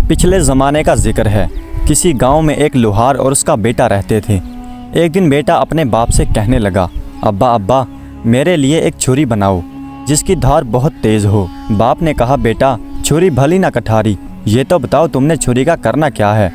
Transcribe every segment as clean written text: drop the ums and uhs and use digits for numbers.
पिछले ज़माने का जिक्र है। किसी गांव में एक लोहार और उसका बेटा रहते थे। एक दिन बेटा अपने बाप से कहने लगा, अब्बा अब्बा मेरे लिए एक छुरी बनाओ जिसकी धार बहुत तेज़ हो। बाप ने कहा, बेटा छुरी भली ना कठारी, ये तो बताओ तुमने छुरी का करना क्या है।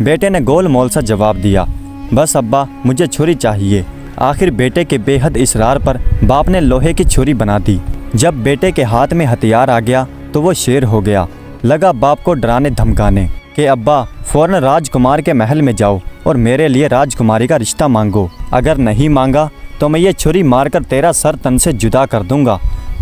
बेटे ने गोल मोल सा जवाब दिया, बस अब्बा मुझे छुरी चाहिए। आखिर बेटे के बेहद इसरार पर बाप ने लोहे की छुरी बना दी। जब बेटे के हाथ में हथियार आ गया तो वो शेर हो गया। लगा बाप को डराने धमकाने कि अब्बा फ़ौरन राजकुमार के महल में जाओ और मेरे लिए राजकुमारी का रिश्ता मांगो, अगर नहीं मांगा तो मैं ये छुरी मारकर तेरा सर तन से जुदा कर दूंगा।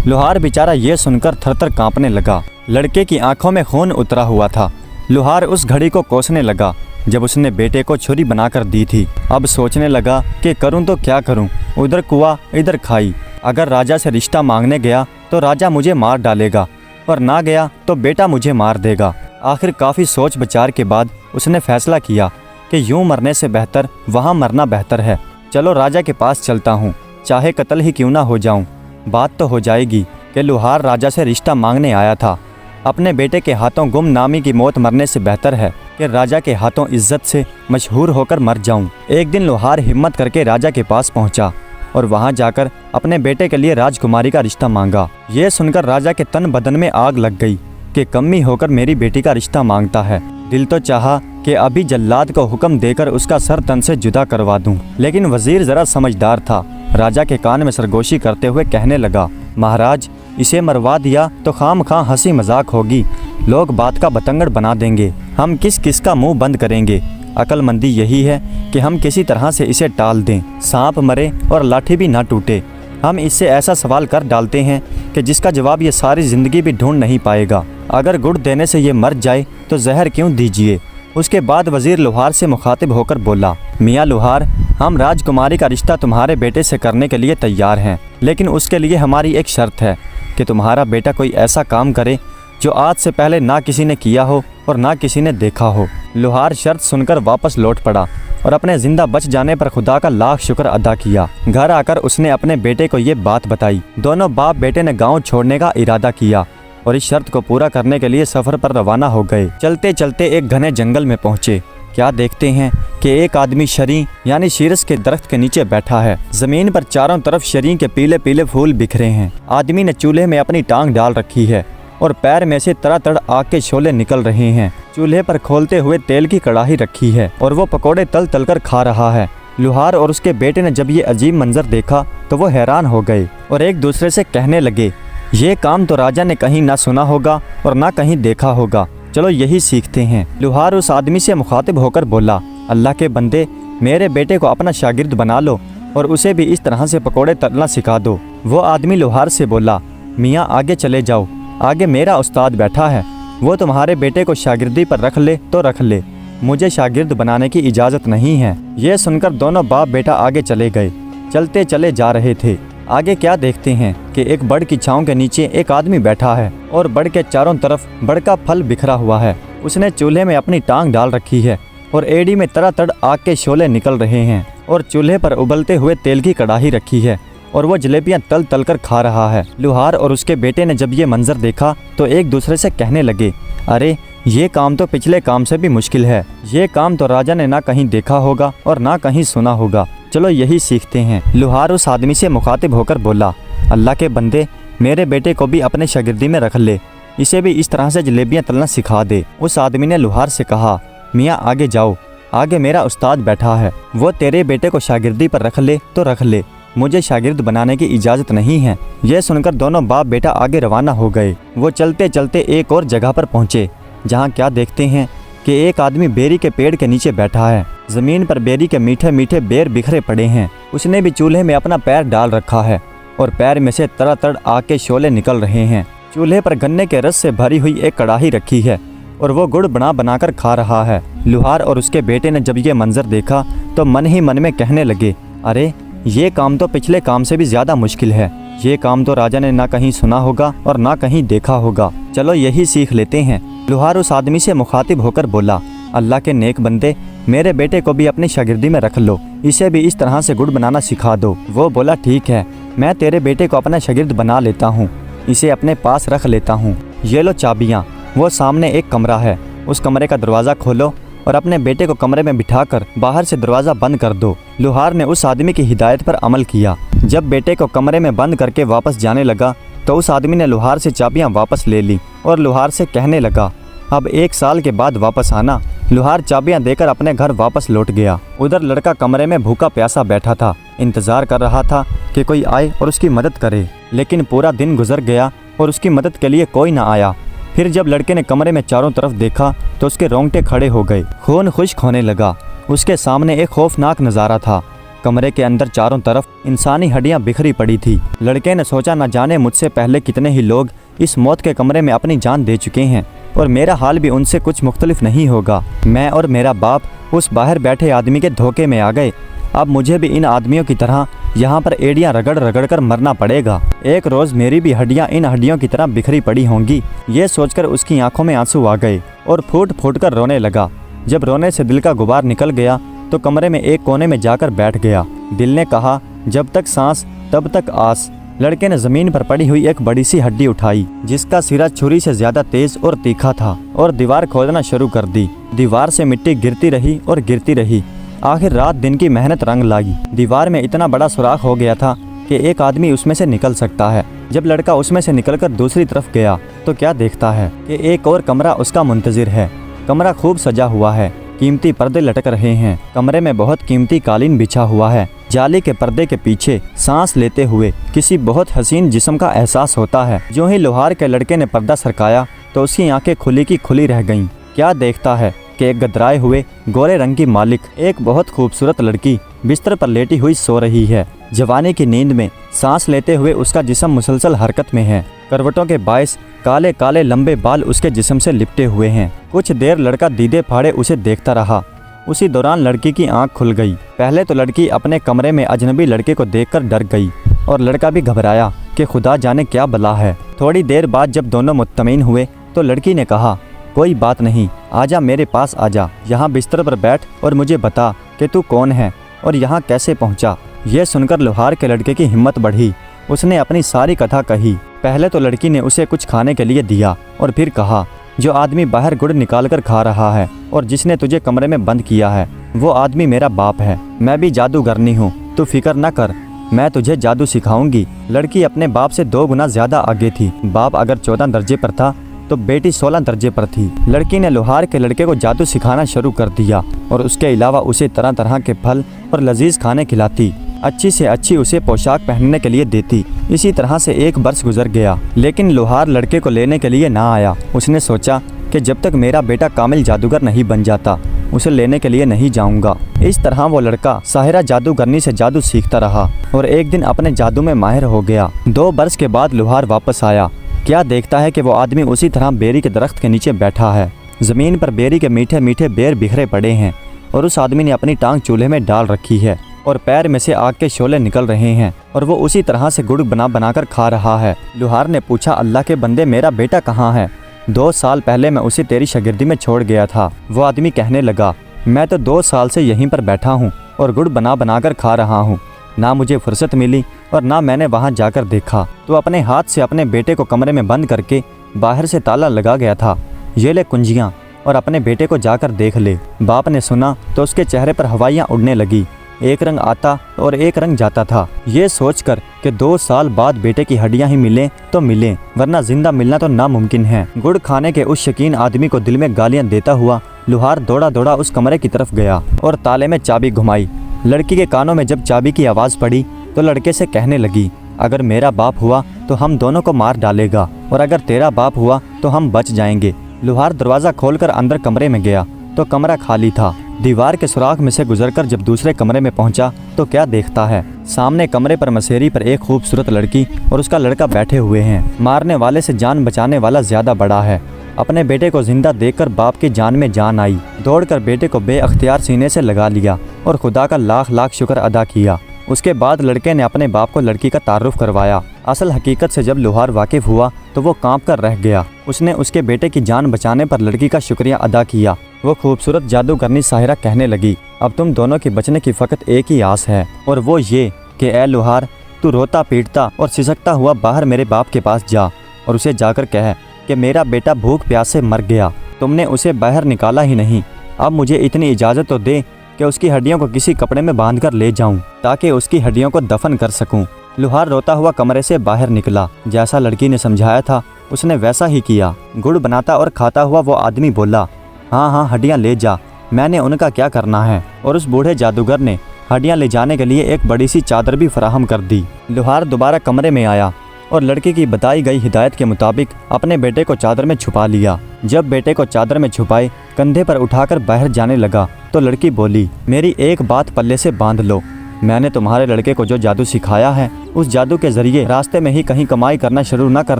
लोहार बेचारा ये सुनकर थरथर कांपने लगा। लड़के की आंखों में खून उतरा हुआ था। लोहार उस घड़ी को कोसने लगा जब उसने बेटे को छुरी बनाकर दी थी। अब सोचने लगा कि करूं तो क्या करूं, उधर कुआं इधर खाई। अगर राजा से रिश्ता मांगने गया तो राजा मुझे मार डालेगा और ना गया तो बेटा मुझे मार देगा। आखिर काफ़ी सोच विचार के बाद उसने फैसला किया कि यूं मरने से बेहतर वहां मरना बेहतर है। चलो राजा के पास चलता हूँ, चाहे कत्ल ही क्यों ना हो जाऊँ। बात तो हो जाएगी कि लोहार राजा से रिश्ता मांगने आया था। अपने बेटे के हाथों गुमनामी की मौत मरने से बेहतर है कि राजा के हाथों इज्जत से मशहूर होकर मर जाऊं। एक दिन लोहार हिम्मत करके राजा के पास पहुंचा और वहां जाकर अपने बेटे के लिए राजकुमारी का रिश्ता मांगा। ये सुनकर राजा के तन बदन में आग लग गई कि कमी होकर मेरी बेटी का रिश्ता मांगता है। दिल तो चाहा कि अभी जल्लाद को हुक्म देकर उसका सर तन से जुदा करवा दूं, लेकिन वजीर जरा समझदार था। राजा के कान में सरगोशी करते हुए कहने लगा, महाराज इसे मरवा दिया तो खामखां हंसी मजाक होगी, लोग बात का बतंगड़ बना देंगे, हम किस किस का मुंह बंद करेंगे। अक्लमंदी यही है कि हम किसी तरह से इसे टाल दें, सांप मरे और लाठी भी ना टूटे। हम इससे ऐसा सवाल कर डालते हैं कि जिसका जवाब ये सारी ज़िंदगी भी ढूंढ नहीं पाएगा। अगर गुड़ देने से ये मर जाए तो जहर क्यों दीजिए। उसके बाद वजीर लोहार से मुखातिब होकर बोला, मियाँ लोहार, हम राजकुमारी का रिश्ता तुम्हारे बेटे से करने के लिए तैयार हैं, लेकिन उसके लिए हमारी एक शर्त है कि तुम्हारा बेटा कोई ऐसा काम करे जो आज से पहले ना किसी ने किया हो और ना किसी ने देखा हो। लोहार शर्त सुनकर वापस लौट पड़ा और अपने जिंदा बच जाने पर खुदा का लाख शुक्र अदा किया। घर आकर उसने अपने बेटे को ये बात बताई। दोनों बाप बेटे ने गांव छोड़ने का इरादा किया और इस शर्त को पूरा करने के लिए सफ़र पर रवाना हो गए। चलते चलते एक घने जंगल में पहुँचे। क्या देखते हैं कि एक आदमी शरी यानी शीरस के दरख्त के नीचे बैठा है। जमीन पर चारों तरफ शरी के पीले पीले फूल बिखरे हैं। आदमी ने चूल्हे में अपनी टांग डाल रखी है और पैर में से तड़ातड़ आग के शोले निकल रहे हैं। चूल्हे पर खोलते हुए तेल की कड़ाही रखी है और वो पकोड़े तल तल कर खा रहा है। लोहार और उसके बेटे ने जब ये अजीब मंजर देखा तो वो हैरान हो गए और एक दूसरे से कहने लगे, ये काम तो राजा ने कहीं ना सुना होगा और ना कहीं देखा होगा, चलो यही सीखते हैं। लोहार उस आदमी से मुखातिब होकर बोला, अल्लाह के बंदे, मेरे बेटे को अपना शागिर्द बना लो और उसे भी इस तरह से पकोड़े तलना सिखा दो। वो आदमी लोहार से बोला, मियाँ आगे चले जाओ, आगे मेरा उस्ताद बैठा है, वो तुम्हारे बेटे को शागिर्दी पर रख ले तो रख ले, मुझे शागिर्द बनाने की इजाज़त नहीं है। ये सुनकर दोनों बाप बेटा आगे चले गए। चलते चले जा रहे थे। आगे क्या देखते हैं कि एक बड़ की छांव के नीचे एक आदमी बैठा है और बड़ के चारों तरफ बड़ का फल बिखरा हुआ है। उसने चूल्हे में अपनी टांग डाल रखी है और एड़ी में तड़ातड़ आग के शोले निकल रहे हैं और चूल्हे पर उबलते हुए तेल की कड़ाही रखी है और वो जलेबियां तल तल कर खा रहा है। लोहार और उसके बेटे ने जब ये मंजर देखा तो एक दूसरे से कहने लगे, अरे ये काम तो पिछले काम से भी मुश्किल है, ये काम तो राजा ने ना कहीं देखा होगा और ना कहीं सुना होगा, चलो यही सीखते हैं। लोहार उस आदमी से मुखातिब होकर बोला, अल्लाह के बंदे, मेरे बेटे को भी अपने शागिर्दी में रख ले, इसे भी इस तरह से जलेबियां तलना सिखा दे। उस आदमी ने लोहार से कहा, मियाँ आगे जाओ, आगे मेरा उस्ताद बैठा है, वो तेरे बेटे को शागिर्दी पर रख ले तो रख ले, मुझे शागिर्द बनाने की इजाज़त नहीं है। यह सुनकर दोनों बाप बेटा आगे रवाना हो गए। वो चलते चलते एक और जगह पर पहुँचे जहाँ क्या देखते हैं कि एक आदमी बेरी के पेड़ के नीचे बैठा है। ज़मीन पर बेरी के मीठे मीठे बेर बिखरे पड़े हैं। उसने भी चूल्हे में अपना पैर डाल रखा है और पैर में से तड़ातड़ आग के शोले निकल रहे हैं। चूल्हे पर गन्ने के रस से भरी हुई एक कड़ाही रखी है और वो गुड़ बनाकर खा रहा है। लोहार और उसके बेटे ने जब ये मंजर देखा तो मन ही मन में कहने लगे, अरे ये काम तो पिछले काम से भी ज़्यादा मुश्किल है, ये काम तो राजा ने ना कहीं सुना होगा और ना कहीं देखा होगा, चलो यही सीख लेते हैं। लोहार उस आदमी से मुखातिब होकर बोला, अल्लाह के नेक बंदे, मेरे बेटे को भी अपनी शागिर्दी में रख लो, इसे भी इस तरह से गुड़ बनाना सिखा दो। वो बोला, ठीक है, मैं तेरे बेटे को अपना शागिर्द बना लेता हूँ, इसे अपने पास रख लेता हूँ। ये लो चाबियाँ। वो सामने एक कमरा है, उस कमरे का दरवाज़ा खोलो और अपने बेटे को कमरे में बिठाकर बाहर से दरवाज़ा बंद कर दो। लोहार ने उस आदमी की हिदायत पर अमल किया। जब बेटे को कमरे में बंद करके वापस जाने लगा तो उस आदमी ने लोहार से चाबियां वापस ले ली और लोहार से कहने लगा, अब 1 साल के बाद वापस आना। लोहार चाबियां देकर अपने घर वापस लौट गया। उधर लड़का कमरे में भूखा प्यासा बैठा था, इंतजार कर रहा था कि कोई आए और उसकी मदद करे, लेकिन पूरा दिन गुजर गया और उसकी मदद के लिए कोई ना आया। फिर जब लड़के ने कमरे में चारों तरफ देखा तो उसके रोंगटे खड़े हो गए, खून खुश्क होने लगा। उसके सामने एक खौफनाक नज़ारा था। कमरे के अंदर चारों तरफ इंसानी हड्डियां बिखरी पड़ी थी। लड़के ने सोचा, न जाने मुझसे पहले कितने ही लोग इस मौत के कमरे में अपनी जान दे चुके हैं और मेरा हाल भी उनसे कुछ मुख्तलिफ नहीं होगा। मैं और मेरा बाप उस बाहर बैठे आदमी के धोखे में आ गए। अब मुझे भी इन आदमियों की तरह यहाँ पर एड़ियाँ रगड़ रगड़ कर मरना पड़ेगा। एक रोज़ मेरी भी हड्डियाँ इन हड्डियों की तरह बिखरी पड़ी होंगी। ये सोचकर उसकी आंखों में आंसू आ गए और फूट फूट कर रोने लगा। जब रोने से दिल का गुबार निकल गया तो कमरे में एक कोने में जाकर बैठ गया। दिल ने कहा, जब तक सांस तब तक आस। लड़के ने जमीन पर पड़ी हुई एक बड़ी सी हड्डी उठाई जिसका सिरा छुरी से ज्यादा तेज और तीखा था और दीवार खोदना शुरू कर दी। दीवार से मिट्टी गिरती रही और गिरती रही। आखिर रात दिन की मेहनत रंग लाई। दीवार में इतना बड़ा सुराख हो गया था कि एक आदमी उसमें से निकल सकता है। जब लड़का उसमें से निकलकर दूसरी तरफ गया तो क्या देखता है कि एक और कमरा उसका मुंतजिर है। कमरा खूब सजा हुआ है, कीमती पर्दे लटक रहे हैं। कमरे में बहुत कीमती कालीन बिछा हुआ है। जाली के पर्दे के पीछे सांस लेते हुए किसी बहुत हसीन जिस्म का एहसास होता है। जो ही लोहार के लड़के ने पर्दा सरकाया तो उसकी आंखें खुली की खुली रह गईं। क्या देखता है कि एक गदराए हुए गोरे रंग की मालिक एक बहुत खूबसूरत लड़की बिस्तर पर लेटी हुई सो रही है। जवानी की नींद में सांस लेते हुए उसका जिस्म मुसलसल हरकत में है। करवटों के बायस काले काले लंबे बाल उसके जिस्म से लिपटे हुए हैं। कुछ देर लड़का दीदे फाड़े उसे देखता रहा। उसी दौरान लड़की की आंख खुल गई। पहले तो लड़की अपने कमरे में अजनबी लड़के को देखकर डर गई और लड़का भी घबराया कि खुदा जाने क्या बला है। थोड़ी देर बाद जब दोनों मुत्तमीन हुए तो लड़की ने कहा, कोई बात नहीं, आजा मेरे पास आजा, यहाँ बिस्तर पर बैठ और मुझे बता कि तू कौन है और यहाँ कैसे पहुँचा। यह सुनकर लोहार के लड़के की हिम्मत बढ़ी। उसने अपनी सारी कथा कही। पहले तो लड़की ने उसे कुछ खाने के लिए दिया और फिर कहा, जो आदमी बाहर गुड़ निकाल कर खा रहा है और जिसने तुझे कमरे में बंद किया है वो आदमी मेरा बाप है। मैं भी जादूगरनी हूँ, तू फिक्र न कर, मैं तुझे जादू सिखाऊंगी। लड़की अपने बाप से 2 गुना ज्यादा आगे थी। बाप अगर 14 दर्जे पर था तो बेटी 16 दर्जे पर थी। लड़की ने लोहार के लड़के को जादू सिखाना शुरू कर दिया और उसके अलावा उसे तरह तरह के फल और लजीज खाने खिलाती। अच्छी से अच्छी उसे पोशाक पहनने के लिए देती। इसी तरह से 1 वर्ष गुजर गया, लेकिन लोहार लड़के को लेने के लिए ना आया। उसने सोचा कि जब तक मेरा बेटा कामिल जादूगर नहीं बन जाता उसे लेने के लिए नहीं जाऊंगा। इस तरह वो लड़का साहिरा जादूगरनी से जादू सीखता रहा और एक दिन अपने जादू में माहिर हो गया। 2 वर्ष के बाद लोहार वापस आया। क्या देखता है कि वो आदमी उसी तरह बेरी के दरख्त के नीचे बैठा है। जमीन पर बेरी के मीठे मीठे बेर बिखरे पड़े हैं और उस आदमी ने अपनी टांग चूल्हे में डाल रखी है और पैर में से आग के शोले निकल रहे हैं और वो उसी तरह से गुड़ बनाकर खा रहा है। लोहार ने पूछा, अल्लाह के बंदे, मेरा बेटा कहाँ है? 2 साल पहले मैं उसे तेरी शागिर्दी में छोड़ गया था। वो आदमी कहने लगा, मैं तो 2 साल से यहीं पर बैठा हूँ और गुड़ बनाकर खा रहा हूँ। ना मुझे फुर्सत मिली और ना मैंने वहाँ जाकर देखा। तो अपने हाथ से अपने बेटे को कमरे में बंद करके बाहर से ताला लगा गया था। ये ले कुंजियाँ और अपने बेटे को जाकर देख ले। बाप ने सुना तो उसके चेहरे पर हवाइयाँ उड़ने लगी। एक रंग आता और एक रंग जाता था। ये सोचकर कि 2 साल बाद बेटे की हड्डियां ही मिलें तो मिलें, वरना जिंदा मिलना तो नामुमकिन है। गुड़ खाने के उस शकीन आदमी को दिल में गालियां देता हुआ लोहार दौड़ा दौड़ा उस कमरे की तरफ गया और ताले में चाबी घुमाई। लड़की के कानों में जब चाबी की आवाज़ पड़ी तो लड़के से कहने लगी, अगर मेरा बाप हुआ तो हम दोनों को मार डालेगा और अगर तेरा बाप हुआ तो हम बच जाएंगे। लोहार दरवाज़ा खोलकर अंदर कमरे में गया तो कमरा खाली था। दीवार के सुराख में से गुजरकर जब दूसरे कमरे में पहुंचा तो क्या देखता है, सामने कमरे पर मसेरी पर एक खूबसूरत लड़की और उसका लड़का बैठे हुए हैं। मारने वाले से जान बचाने वाला ज्यादा बड़ा है। अपने बेटे को जिंदा देखकर बाप की जान में जान आई। दौड़कर बेटे को बेअख्तियार सीने से लगा लिया और खुदा का लाख लाख शुक्र अदा किया। उसके बाद लड़के ने अपने बाप को लड़की का तारुफ करवाया। असल हकीकत से जब लोहार वाकिफ हुआ तो वो कांप कर रह गया। उसने उसके बेटे की जान बचाने पर लड़की का शुक्रिया अदा किया। वो खूबसूरत जादूगरनी साहिरा कहने लगी, अब तुम दोनों के बचने की फ़कत एक ही आस है और वो ये कि ए लोहार, तू रोता पीटता और सिसकता हुआ बाहर मेरे बाप के पास जा और उसे जाकर कह कि मेरा बेटा भूख प्यास से मर गया। तुमने उसे बाहर निकाला ही नहीं। अब मुझे इतनी इजाज़त तो दे कि उसकी हड्डियों को किसी कपड़े में बांध कर ले जाऊं, ताकि उसकी हड्डियों को दफन कर सकूं। लुहार रोता हुआ कमरे से बाहर निकला। जैसा लड़की ने समझाया था उसने वैसा ही किया। गुड़ बनाता और खाता हुआ वो आदमी बोला, हाँ हाँ हड्डियाँ ले जा, मैंने उनका क्या करना है। और उस बूढ़े जादूगर ने हड्डियाँ ले जाने के लिए एक बड़ी सी चादर भी फराहम कर दी। लुहार दोबारा कमरे में आया और लड़की की बताई गई हिदायत के मुताबिक अपने बेटे को चादर में छुपा लिया। जब बेटे को चादर में छुपाए कंधे पर उठाकर बाहर जाने लगा तो लड़की बोली, मेरी एक बात पल्ले से बांध लो, मैंने तुम्हारे लड़के को जो जादू सिखाया है उस जादू के जरिए रास्ते में ही कहीं कमाई करना शुरू न कर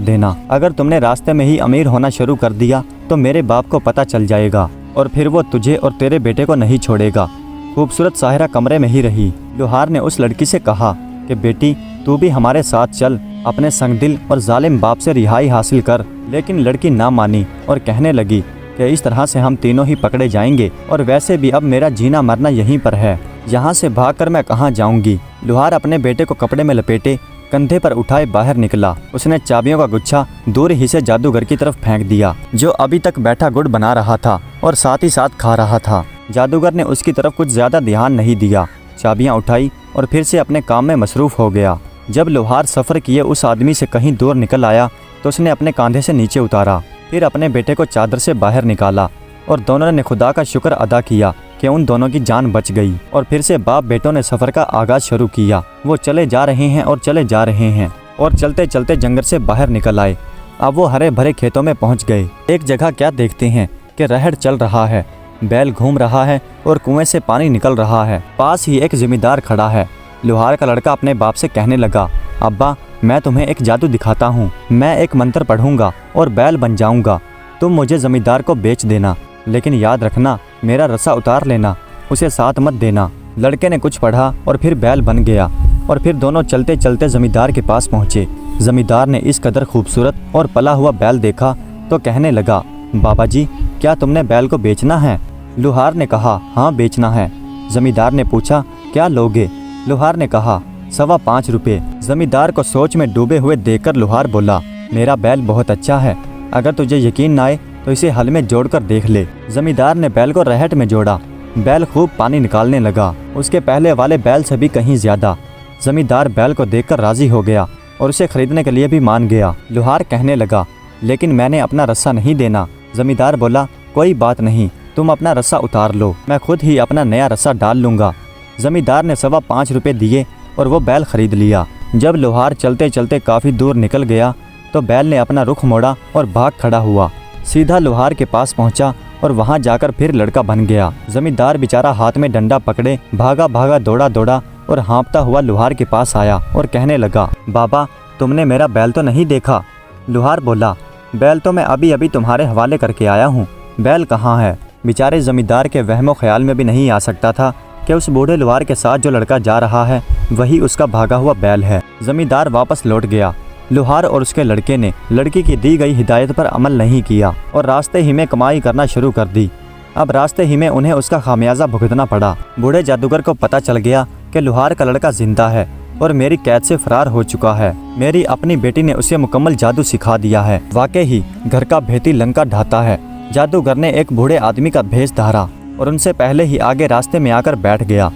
देना। अगर तुमने रास्ते में ही अमीर होना शुरू कर दिया तो मेरे बाप को पता चल जाएगा और फिर वो तुझे और तेरे बेटे को नहीं छोड़ेगा। खूबसूरत साहिरा कमरे में ही रही। लुहार ने उस लड़की से कहा कि बेटी तू भी हमारे साथ चल, अपने संगदिल और जालिम बाप से रिहाई हासिल कर। लेकिन लड़की ना मानी और कहने लगी कि इस तरह से हम तीनों ही पकड़े जाएंगे और वैसे भी अब मेरा जीना मरना यहीं पर है, यहाँ से भागकर मैं कहाँ जाऊंगी। लुहार अपने बेटे को कपड़े में लपेटे कंधे पर उठाए बाहर निकला। उसने चाबियों का गुच्छा दूर ही से जादूगर की तरफ फेंक दिया, जो अभी तक बैठा गुड़ बना रहा था और साथ ही साथ खा रहा था। जादूगर ने उसकी तरफ कुछ ज्यादा ध्यान नहीं दिया, चाबियां उठाई और फिर से अपने काम में मसरूफ हो गया। जब लुहार सफ़र किए उस आदमी से कहीं दूर निकल आया तो उसने अपने कंधे से नीचे उतारा, फिर अपने बेटे को चादर से बाहर निकाला और दोनों ने खुदा का शुक्र अदा किया कि उन दोनों की जान बच गई। और फिर से बाप बेटों ने सफ़र का आगाज़ शुरू किया। वो चले जा रहे हैं और चले जा रहे हैं और चलते चलते जंगल से बाहर निकल आए। अब वो हरे भरे खेतों में पहुंच गए। एक जगह क्या देखते हैं कि रहड़ चल रहा है, बैल घूम रहा है और कुएं से पानी निकल रहा है। पास ही एक जिम्मेदार खड़ा है। लुहार का लड़का अपने बाप से कहने लगा, अब्बा मैं तुम्हें एक जादू दिखाता हूँ, मैं एक मंत्र पढ़ूंगा और बैल बन जाऊंगा, तुम मुझे जमींदार को बेच देना, लेकिन याद रखना मेरा रस्सा उतार लेना, उसे साथ मत देना। लड़के ने कुछ पढ़ा और फिर बैल बन गया और फिर दोनों चलते चलते जमींदार के पास पहुँचे। जमींदार ने इस कदर खूबसूरत और पला हुआ बैल देखा तो कहने लगा, बाबा जी क्या तुमने बैल को बेचना है? लुहार ने कहा, हाँ बेचना है। जमींदार ने पूछा, क्या लोगे? लुहार ने कहा, 5.25 रुपये। जमींदार को सोच में डूबे हुए देखकर लुहार बोला, मेरा बैल बहुत अच्छा है, अगर तुझे यकीन न आए तो इसे हल में जोड़कर देख ले। जमींदार ने बैल को रहट में जोड़ा। बैल खूब पानी निकालने लगा, उसके पहले वाले बैल से भी कहीं ज्यादा। जमींदार बैल को देखकर राजी हो गया और उसे खरीदने के लिए भी मान गया। लुहार कहने लगा, लेकिन मैंने अपना रस्सा नहीं देना। जमींदार बोला, कोई बात नहीं, तुम अपना रस्सा उतार लो, मैं खुद ही अपना नया रस्सा डाल लूँगा। जमींदार ने 5.25 रुपये दिए और वो बैल खरीद लिया। जब लुहार चलते चलते काफ़ी दूर निकल गया तो बैल ने अपना रुख मोड़ा और भाग खड़ा हुआ, सीधा लुहार के पास पहुंचा और वहां जाकर फिर लड़का बन गया। जमींदार बेचारा हाथ में डंडा पकड़े भागा भागा दौड़ा दौड़ा और हाँफता हुआ लुहार के पास आया और कहने लगा, बाबा तुमने मेरा बैल तो नहीं देखा? लुहार बोला, बैल तो मैं अभी अभी तुम्हारे हवाले करके आया हूँ, बैल कहाँ है? बेचारे जमींदार के वहमो ख्याल में भी नहीं आ सकता था कि उस बूढ़े लुहार के साथ जो लड़का जा रहा है वही उसका भागा हुआ बैल है। जमींदार वापस लौट गया। लुहार और उसके लड़के ने लड़की की दी गई हिदायत पर अमल नहीं किया और रास्ते ही में कमाई करना शुरू कर दी। अब रास्ते ही में उन्हें उसका खामियाजा भुगतना पड़ा। बूढ़े जादूगर को पता चल गया कि लुहार का लड़का जिंदा है और मेरी कैद से फरार हो चुका है। मेरी अपनी बेटी ने उसे मुकम्मल जादू सिखा दिया है। वाकई ही घर का भेदी लंका ढाता है। जादूगर ने एक बूढ़े आदमी का भेष धारा और उनसे पहले ही आगे रास्ते में आकर बैठ गया।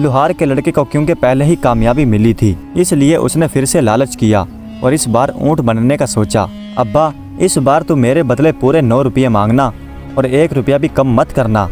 लुहार के लड़के को क्योंकि पहले ही कामयाबी मिली थी इसलिए उसने फिर से लालच किया और इस बार ऊँट बनने का सोचा। अब्बा इस बार तू मेरे बदले पूरे 9 रुपये मांगना और 1 रुपया भी कम मत करना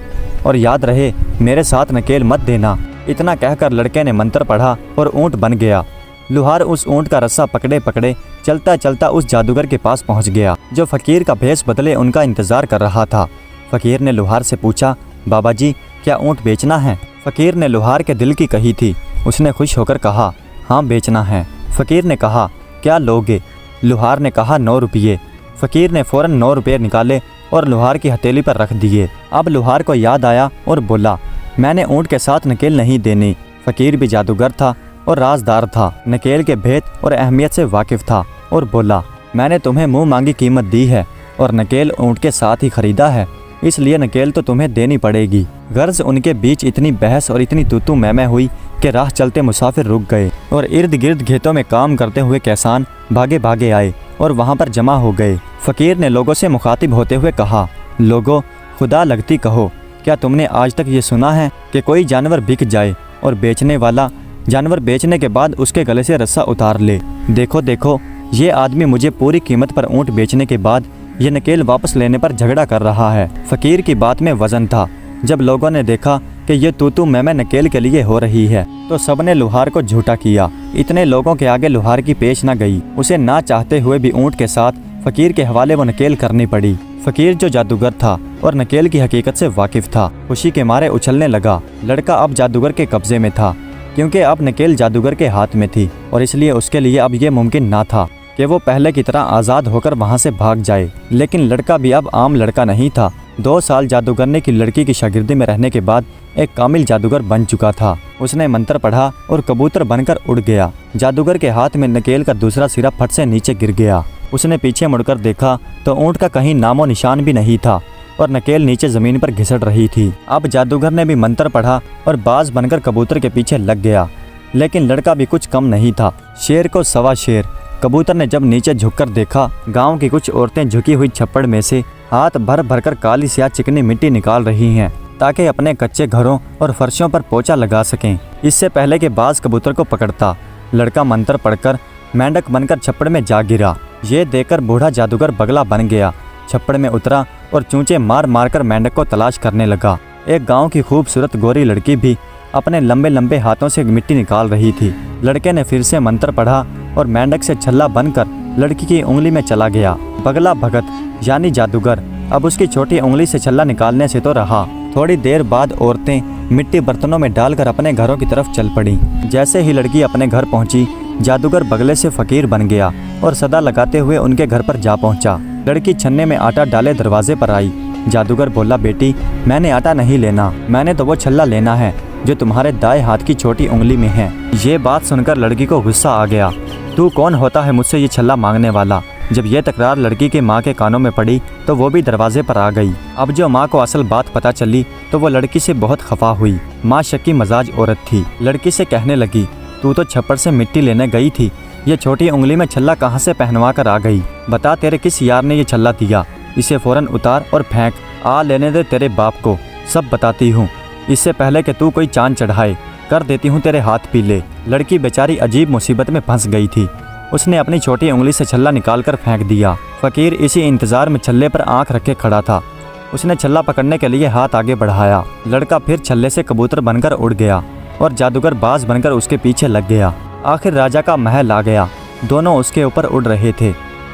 और याद रहे मेरे साथ नकेल मत देना। इतना कहकर लड़के ने मंत्र पढ़ा और ऊँट बन गया। लुहार उस ऊँट का रस्सा पकड़े पकड़े चलता चलता उस जादूगर के पास पहुँच गया जो फकीर का भेष बदले उनका इंतजार कर रहा था। फकीर ने लुहार से पूछा, बाबा जी क्या ऊँट बेचना है? फकीर ने लुहार के दिल की कही थी। उसने खुश होकर कहा, हाँ बेचना है। फकीर ने कहा, क्या लोगे? लुहार ने कहा, 9 रुपये। फकीर ने फ़ौरन 9 रुपये निकाले और लुहार की हथेली पर रख दिए। अब लुहार को याद आया और बोला, मैंने ऊँट के साथ नकेल नहीं देनी। फकीर भी जादूगर था और राजदार था, नकेल के भेद और अहमियत से वाकिफ़ था और बोला, मैंने तुम्हें मुँह मांगी कीमत दी है और नकेल ऊँट के साथ ही खरीदा है, इसलिए नकेल तो तुम्हें देनी पड़ेगी। गर्ज उनके बीच इतनी बहस और इतनी तूतू मैमे हुई कि राह चलते मुसाफिर रुक गए और इर्द गिर्द खेतों में काम करते हुए किसान भागे भागे आए और वहां पर जमा हो गए। फकीर ने लोगों से मुखातिब होते हुए कहा, लोगों, खुदा लगती कहो, क्या तुमने आज तक ये सुना है कि कोई जानवर बिक जाए और बेचने वाला जानवर बेचने के बाद उसके गले से रस्सा उतार ले? देखो देखो, ये आदमी मुझे पूरी कीमत पर ऊँट बेचने के बाद ये नकेल वापस लेने पर झगड़ा कर रहा है। फ़कीर की बात में वजन था। जब लोगों ने देखा कि ये तू मैं नकेल के लिए हो रही है तो सबने लुहार को झूठा किया। इतने लोगों के आगे लुहार की पेश न गई। उसे ना चाहते हुए भी ऊँट के साथ फ़कीर के हवाले वो नकेल करनी पड़ी। फ़कीर जो जादूगर था और नकेल की हकीकत से वाकिफ था, खुशी के मारे उछलने लगा। लड़का अब जादूगर के कब्जे में था, क्योंकि अब नकेल जादूगर के हाथ में थी और इसलिए उसके लिए अब ये मुमकिन ना था कि वो पहले की तरह आज़ाद होकर वहाँ से भाग जाए। लेकिन लड़का भी अब आम लड़का नहीं था। 2 साल जादूगरने की लड़की की शागिर्दी में रहने के बाद एक कामिल जादूगर बन चुका था। उसने मंत्र पढ़ा और कबूतर बनकर उड़ गया। जादूगर के हाथ में नकेल का दूसरा सिरा फट से नीचे गिर गया। उसने पीछे मुड़कर देखा तो ऊँट का कहीं नामो निशान भी नहीं था और नकेल नीचे ज़मीन पर घिसट रही थी। अब जादूगर ने भी मंत्र पढ़ा और बाज बनकर कबूतर के पीछे लग गया। लेकिन लड़का भी कुछ कम नहीं था। शेर को सवा शेर। कबूतर ने जब नीचे झुककर देखा, गांव की कुछ औरतें झुकी हुई छप्पड़ में से हाथ भर भरकर काली स्याह चिकनी मिट्टी निकाल रही हैं ताकि अपने कच्चे घरों और फर्शों पर पोछा लगा सकें। इससे पहले कि बाज कबूतर को पकड़ता, लड़का मंत्र पढ़कर मेंढक बनकर छप्पड़ में जा गिरा। ये देखकर बूढ़ा जादूगर बगला बन गया, छप्पड़ में उतरा और चूंचे मार मार कर मेंढक को तलाश करने लगा। एक गाँव की खूबसूरत गोरी लड़की भी अपने लंबे लंबे हाथों से मिट्टी निकाल रही थी। लड़के ने फिर से मंत्र पढ़ा और मेंढक से छल्ला बनकर लड़की की उंगली में चला गया। बगला भगत यानी जादूगर अब उसकी छोटी उंगली से छल्ला निकालने से तो रहा। थोड़ी देर बाद औरतें मिट्टी बर्तनों में डालकर अपने घरों की तरफ चल पड़ी। जैसे ही लड़की अपने घर पहुंची, जादूगर बगले से फ़कीर बन गया और सदा लगाते हुए उनके घर पर जा पहुंचा। लड़की छन्ने में आटा डाले दरवाजे पर आई। जादूगर बोला, बेटी, मैंने आटा नहीं लेना, मैंने तो वो छल्ला लेना है जो तुम्हारे दाएं हाथ की छोटी उंगली में है। ये बात सुनकर लड़की को गुस्सा आ गया। तू कौन होता है मुझसे ये छल्ला मांगने वाला? जब यह तकरार लड़की के माँ के कानों में पड़ी तो वो भी दरवाजे पर आ गई। अब जो माँ को असल बात पता चली तो वो लड़की से बहुत खफा हुई। माँ शक्की मजाज औरत थी। लड़की से कहने लगी, तू तो छप्पड़ से मिट्टी लेने गई थी, ये छोटी उंगली में छल्ला कहाँ से पहनवा कर आ गई? बता, तेरे किस यार ने ये छल्ला दिया? इसे फौरन उतार और फेंक। आ लेने दे तेरे बाप को, सब बताती हूँ। इससे पहले कि तू कोई चांद चढ़ाए, कर देती हूँ तेरे हाथ पीले। लड़की बेचारी अजीब मुसीबत में फंस गई थी। उसने अपनी छोटी उंगली से छल्ला निकालकर फेंक दिया। फ़कीर इसी इंतज़ार में छल्ले पर आंख रखे खड़ा था। उसने छल्ला पकड़ने के लिए हाथ आगे बढ़ाया। लड़का फिर छल्ले से कबूतर बनकर उड़ गया और जादूगर बाज बनकर उसके पीछे लग गया। आखिर राजा का महल आ गया। दोनों उसके ऊपर उड़ रहे थे।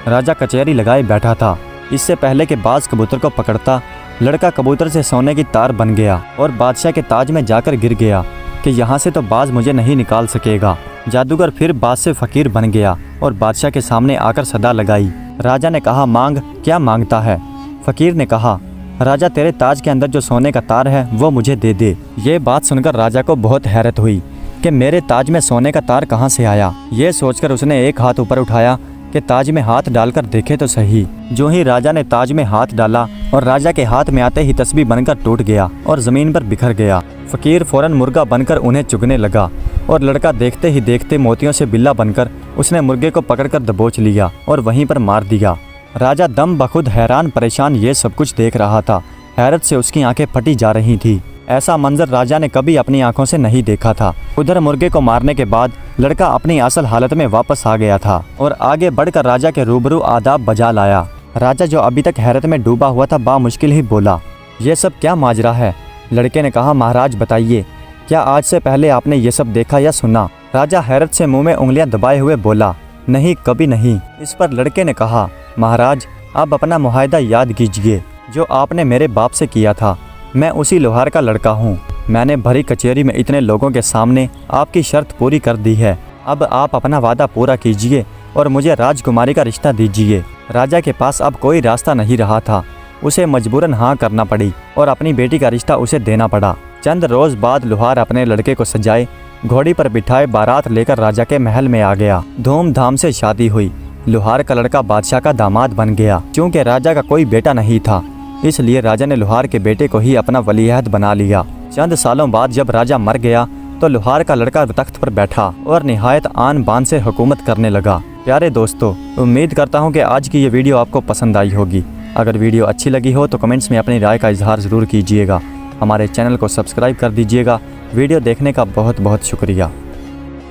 राजा कचहरी लगाए बैठा था। इससे पहले कि बाज कबूतर को पकड़ता, लड़का कबूतर से सोने की तार बन गया और बादशाह के ताज में जाकर गिर गया कि यहाँ से तो बाज मुझे नहीं निकाल सकेगा। जादूगर फिर बाज से फ़कीर बन गया और बादशाह के सामने आकर सदा लगाई। राजा ने कहा, मांग, क्या मांगता है? फ़कीर ने कहा, राजा, तेरे ताज के अंदर जो सोने का तार है वो मुझे दे दे। ये बात सुनकर राजा को बहुत हैरत हुई कि मेरे ताज में सोने का तार कहाँ से आया। ये सोचकर उसने एक हाथ ऊपर उठाया कि ताज में हाथ डालकर देखे तो सही। जो ही राजा ने ताज में हाथ डाला और राजा के हाथ में आते ही तस्बीह बनकर टूट गया और ज़मीन पर बिखर गया। फ़कीर फ़ौरन मुर्गा बनकर उन्हें चुगने लगा और लड़का देखते ही देखते मोतियों से बिल्ला बनकर उसने मुर्गे को पकड़कर दबोच लिया और वहीं पर मार दिया। राजा दम बखुद हैरान परेशान ये सब कुछ देख रहा था। हैरत से उसकी आंखें फटी जा रही थी। ऐसा मंजर राजा ने कभी अपनी आंखों से नहीं देखा था। उधर मुर्गे को मारने के बाद लड़का अपनी असल हालत में वापस आ गया था और आगे बढ़कर राजा के रूबरू आदाब बजा लाया। राजा, जो अभी तक हैरत में डूबा हुआ था, बामुश्किल ही बोला, ये सब क्या माजरा है? लड़के ने कहा, महाराज बताइए, क्या आज से पहले आपने ये सब देखा या सुना? राजा हैरत से मुंह में उंगलियां दबाए हुए बोला, नहीं, कभी नहीं। इस पर लड़के ने कहा, महाराज, आप अपना मुआहदा याद कीजिए जो आपने मेरे बाप से किया था। मैं उसी लोहार का लड़का हूँ। मैंने भरी कचहरी में इतने लोगों के सामने आपकी शर्त पूरी कर दी है। अब आप अपना वादा पूरा कीजिए और मुझे राजकुमारी का रिश्ता दीजिए। राजा के पास अब कोई रास्ता नहीं रहा था। उसे मजबूरन हाँ करना पड़ी और अपनी बेटी का रिश्ता उसे देना पड़ा। चंद रोज बाद लोहार अपने लड़के को सजाए घोड़ी पर बिठाए बारात लेकर राजा के महल में आ गया। धूमधाम से शादी हुई। लोहार का लड़का बादशाह का दामाद बन गया। चूँकि राजा का कोई बेटा नहीं था, इसलिए राजा ने लोहार के बेटे को ही अपना वलीअहद बना लिया। चंद सालों बाद जब राजा मर गया तो लोहार का लड़का तख्त पर बैठा और निहायत आन बान से हुकूमत करने लगा। प्यारे दोस्तों, उम्मीद करता हूँ कि आज की ये वीडियो आपको पसंद आई होगी। अगर वीडियो अच्छी लगी हो तो कमेंट्स में अपनी राय का इजहार ज़रूर कीजिएगा। हमारे चैनल को सब्सक्राइब कर दीजिएगा। वीडियो देखने का बहुत बहुत शुक्रिया।